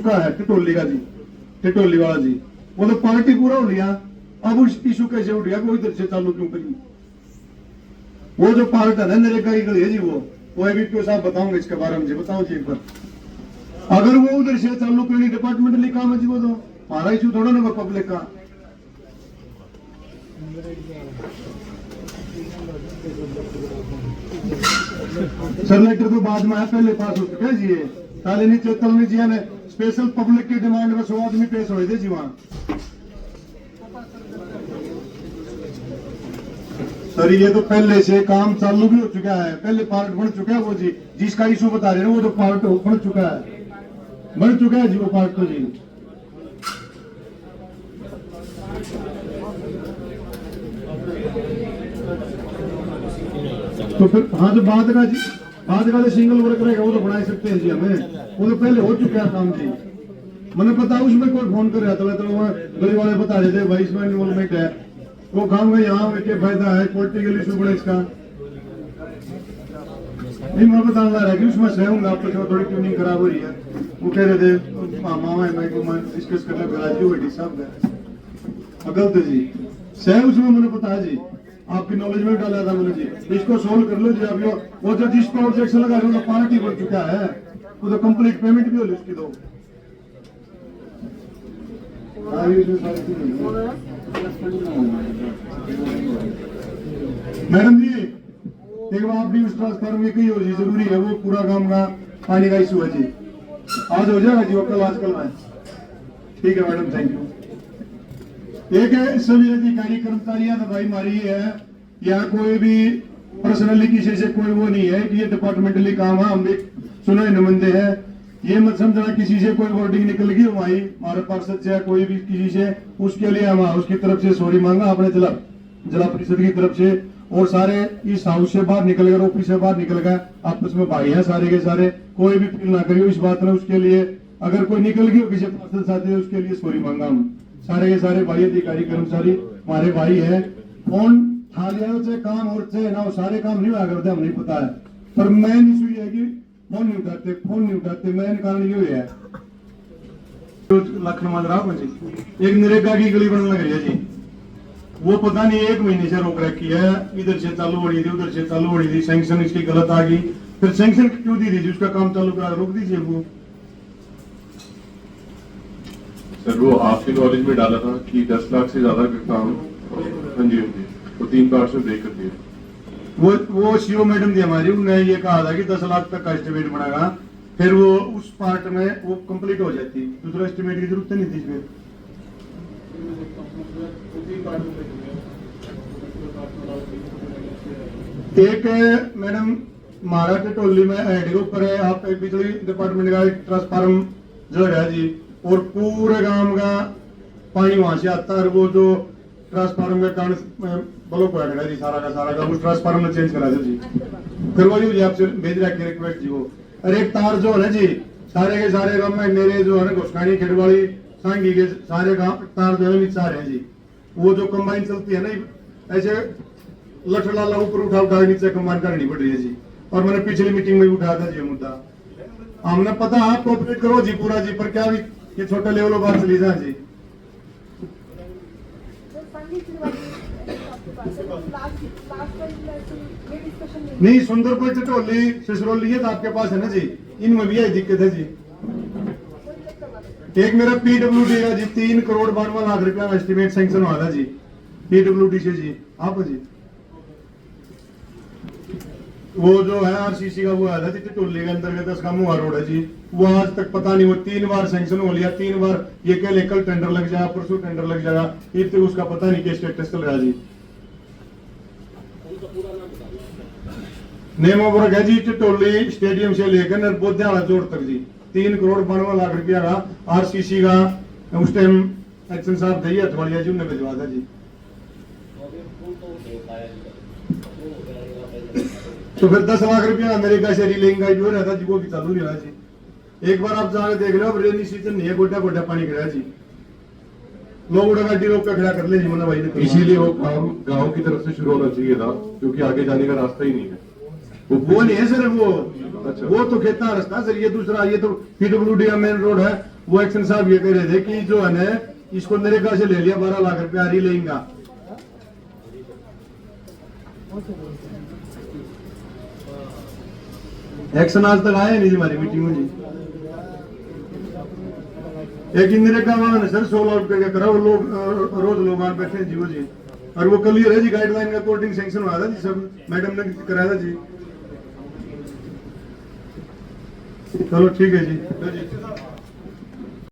चुका है टिटोली का जी, टिटोली वाला जी, वो तो पार्टी पूरा हो लिया। अब उस इशू कैसे उठ गया, कोई इधर से चालू क्यों करी? वो जो पार्ट है ना नरेगा की गली है जी, वो अभी क्यों साहब बताऊंगा इसके बारे में जी, बताओ जी एक बार। अगर वो उधर से चालू करनी डिपार्टमेंटली काम है जी, वो तो हमारा इशू थोड़ा ना पब्लिक का। सर लेटर तो बाद में है, पहले पास हो चुका है जी। तालिनी चेतल में जी ने स्पेशल पब्लिक की डिमांड में 100 आदमी पेश हुए थे जी वहां। सर ये तो पहले से काम चालू भी हो चुका है, पहले पार्ट बन चुका है वो जी, जिसका इशू बता रहे हैं वो तो पार्ट बन चुका है जी वो पार्ट तो जी। तो फिर हाँ जो बाद का जी, बाद का जो सिंगल वर्क रहेगा वो तो बना सकते हैं जी हमें, वो तो पहले हो चुका है काम जी। मैंने पता उसमें कोई फोन कर रहा था तो गली वाले बता रहे थे भाई इसमें इन्वॉल्वमेंट है, वो काम का यहाँ क्या फायदा है, पॉलिटिकल इशू बड़ा इसका नहीं। मैं बताने लगा कि उसमें सहूंगा आपको थोड़ी ट्यूनिंग खराब हो रही है। वो कह रहे थे मामा मैं डिस्कस कर ले साहब गलत जी सह उसमें मैंने पता है जी, आपकी नॉलेज में डाला था मैंने जी, इसको सोल्व कर लो जी। अभी वो जो जिस पर ऑब्जेक्शन लगा रहे हो पार्टी बन चुका है, वो तो कंप्लीट पेमेंट भी हो उसकी दो। मैडम जी एक बार आप भी उस ट्रांसफार्म में कही हो जी, जरूरी है वो पूरा काम का पानी का इशू है जी, आज हो जाएगा जी वो कल आजकल में। ठीक है मैडम थैंक यू। एक है सभी अधिकारी कर्मचारियां दवाई मारी है, या कोई भी पर्सनली किसी से कोई वो नहीं है कि ये डिपार्टमेंटली काम है, हम भी सुनो नुमाइंदे हैं, ये मत समझना किसी से कोई वर्डिंग निकल गई हमारी हमारे पार्षद से कोई भी किसी से, उसके लिए हम उसकी तरफ से सॉरी मांगा अपने जिला परिषद की तरफ से, और सारे इस हाउस से बाहर निकल गए, ऑफिस से बाहर निकल गए, आपस में भाई हैं सारे के सारे, कोई भी फील ना करियो इस बात में। उसके लिए अगर कोई निकल गई किसी पार्षद साथी है उसके लिए सॉरी मांगा हम सारे के सारे भाई अधिकारी कर्मचारी हमारे भाई है। फोन था लिया चाहे काम और चाहे ना, सारे काम नहीं हुआ करते हम नहीं पता है, पर मेन इशू ये है कि फोन नहीं उठाते, मेन कारण ये है। लखनऊ मंदराव जी एक नरेगा की गली बनने लग रही है जी, वो पता नहीं 1 महीने से रोक रखी है, इधर से चालू हो रही थी उधर से चालू हो रही थी, सैंक्शन इसकी गलत आ गई, फिर सैंक्शन क्यों दी थी, उसका काम चालू करा रोक दीजिए वो। सर वो आपके नॉलेज में डाला था कि 10 लाख से ज्यादा का काम, हाँ जी तो 3 पार्ट में ब्रेक कर दिया। वो सीओ मैडम थी हमारी, उन्होंने ये कहा था कि 10 लाख तक का एस्टिमेट बनेगा, फिर वो उस पार्ट में वो कंप्लीट हो जाती, दूसरा एस्टिमेट की जरूरत नहीं थी इसमें। एक मैडम हमारा टिटोली में हेड के ऊपर है, आप बिजली डिपार्टमेंट का एक ट्रांसफार्म जो है जी, और पूरे गांव का पानी वहां से आता है, वो जो ट्रांसफार्म के कारण ब्लॉक हो गया जी सारा का सारा, उस ट्रांसफार्म में चेंज करा दो जी, फिर वो जी आपसे भेज रहा है रिक्वेस्ट जी वो। और एक तार जो है जी सारे के सारे गांव में मेरे जो है घुसखानी खेड़वाड़ी सांगी के सारे गांव तार जो है नीचे आ रहे हैं जी, वो जो कंबाइन चलती है ना ऐसे लठ लाला ऊपर उठा नीचे कंबाइन करनी पड़ रही है जी, और मैंने पिछली मीटिंग में उठाया था जी मुद्दा, हमने पता आप कोऑपरेट करो जी पूरा जी, पर क्या भी ये छोटे लेवल बात चली जाए जी। नहीं सुंदरपुर टिटोली सिसरौली है तो आपके पास है ना जी, इनमें भी यही दिक्कत है जी। एक मेरा पीडब्ल्यूडी का जी 3 करोड़ 52 लाख रुपया एस्टिमेट सैंक्शन हुआ था जी पीडब्ल्यूडी से जी, आप जी वो जो है आरसीसी का वो आया था टिटोली के अंतर्गत उसका मुआ रोड है जी, वो आज तक पता नहीं, वो 3 बार सैंक्शन हो लिया, 3 बार ये कल टेंडर लग जाएगा परसों टेंडर लग जाएगा, ये तो उसका पता नहीं क्या स्टेटस चल रहा है जी। नेमोवर्क है जी टिटोली स्टेडियम से लेकर नरबोध्याला जोड़ तक जी 3 करोड़ 52 लाख रुपया का आरसीसी का उस टाइम एक्शन साहब थे अठवाड़िया जी उन्हें भिजवा था जी। तो फिर 10 लाख रुपया अमेरिका से रीलिंग का जो रहता जी वो भी चालू नहीं रहा जी। एक बार आप जाके देख लो, अब रेनी सीजन नहीं है, गोटा गोटा पानी गिरा जी, लोग उड़ा गाड़ी रोक कर खड़ा कर ले जी मना भाई ने। इसीलिए वो काम गांव की तरफ से शुरू होना चाहिए था, क्योंकि आगे जाने का रास्ता ही नहीं है। वो नहीं है सर, वो अच्छा। वो तो खेता रास्ता सर, ये दूसरा ये तो पीडब्ल्यूडी मेन रोड है, वो एक्शन साहब ये कह रहे थे कि जो है ना इसको नरेगा से ले लिया 12 लाख रुपया आ रही लेगा। एक्शन आज तक आया नहीं जी हमारी मीटिंग में जी। एक नरेगा वाला ने सर 16 लाख रुपए का करा, वो लोग रोज लोग वहां बैठे हैं जी वो जी, और वो क्लियर है जी, गाइडलाइन का अकॉर्डिंग सैंक्शन हुआ था जी, सब मैडम ने कराया था जी। चलो ठीक है जी।